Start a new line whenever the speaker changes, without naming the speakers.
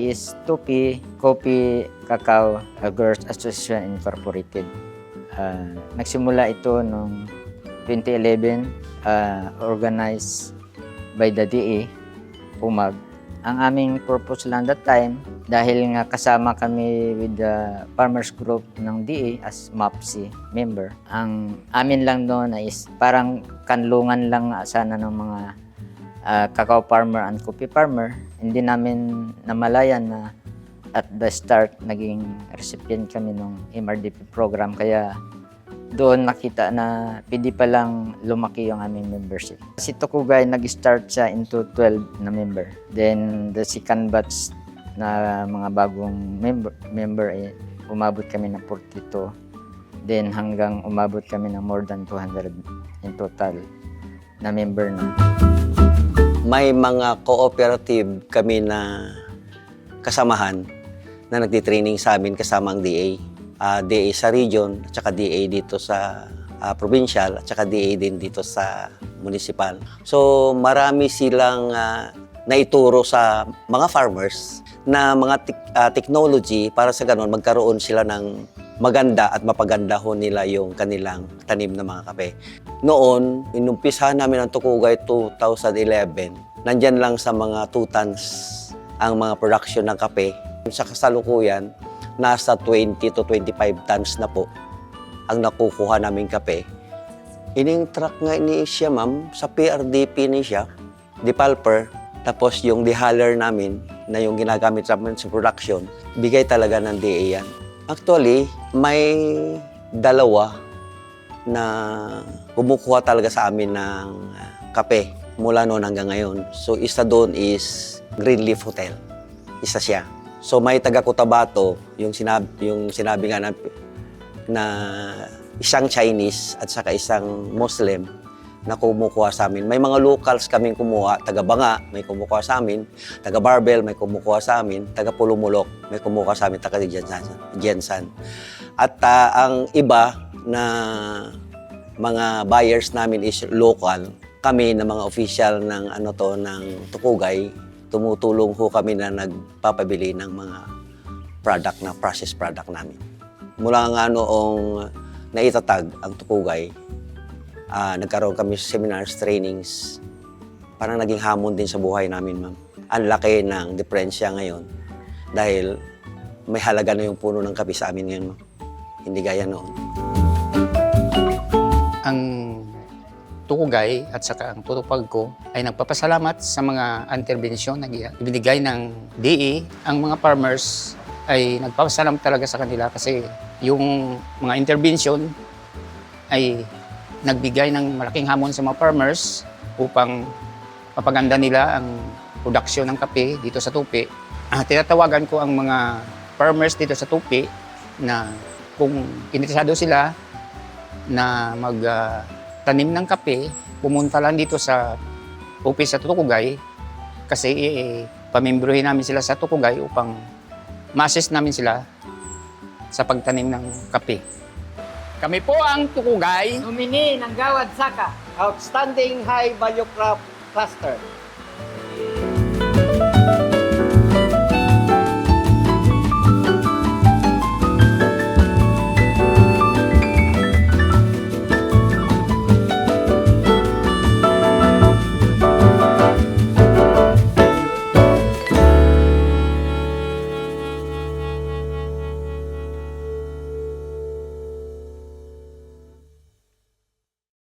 is Tupi Coffee Cacao Growers Association Incorporated. Nagsimula ito noong 2011, organized by the DA, PUMAG. Ang aming purpose lang that time, dahil nga kasama kami with the farmers group ng DA as MAPSI member, ang amin lang doon is parang kanlungan lang sana ng mga cacao farmer and coffee farmer. Hindi namin namalayan na at the start naging recipient kami ng MRDP program, kaya doon nakita na pwede pa lang lumaki yung aming membership. Si Tukugay nag-start siya into 12 na member. Then the second batch na mga bagong member ay umabot kami ng 42. Then hanggang umabot kami ng more than 200 in total na member na.
May mga cooperative kami na kasamahan na nagtitraining sa amin kasama ang DA. DA sa region, at saka DA dito sa provincial, at saka DA din dito sa municipal. So marami silang naituro sa mga farmers na mga technology para sa ganun magkaroon sila ng maganda at mapaganda ho nila yung kanilang tanim na mga kape. Noon, inumpisahan namin ang Tukugay 2011. Nandyan lang sa mga 2 tons ang mga production ng kape. Sa kasalukuyan, nasa 20 to 25 tons na po ang nakukuha naming kape. Ining truck nga ni siya, ma'am, sa PRDP ni siya, depulper, tapos yung dehuller namin na yung ginagamit sa production, bigay talaga ng DA yan. Actually, may dalawa na kumukuha talaga sa amin ng kape mula noon hanggang ngayon. So isa doon is Greenleaf Hotel. Isa siya. So may taga Cotabato, yung sinabi nga na isang Chinese at saka isang Muslim na kumukuha sa amin. May mga locals kaming kumuha, taga Banga may kumukuha sa amin, taga Barbel may kumukuha sa amin, taga Pulumulok may kumukuha sa amin, taga Jensan. At ang iba na mga buyers namin is local. Kami na mga official ng ng Tukugay, tumutulong ho kami na nagpapabili ng mga product na processed product namin. Mula nga noong naitatag ang Tukugay, nagkaroon kami sa seminars, trainings. Parang naging hamon din sa buhay namin, ma'am. Ang laki ng diferensya ngayon dahil may halaga na yung puno ng kape sa amin ngayon, ma'am. Hindi gaya noon.
Ang Tukugay at saka ang tutupag ko ay nagpapasalamat sa mga interbensyon na ibinigay ng DA. Ang mga farmers ay nagpapasalamat talaga sa kanila kasi yung mga interbensyon ay nagbigay ng malaking hamon sa mga farmers upang mapaganda nila ang produksyon ng kape dito sa Tupi. Tinatawagan ko ang mga farmers dito sa Tupi na kung interesado sila na tanim ng kape, pumunta lang dito sa office sa Tukugay kasi pamembrohin namin sila sa Tukugay upang ma-assist namin sila sa pagtanim ng kape. Kami po ang Tukugay,
Nominee ng Gawad Saka,
Outstanding High Value Crop Cluster.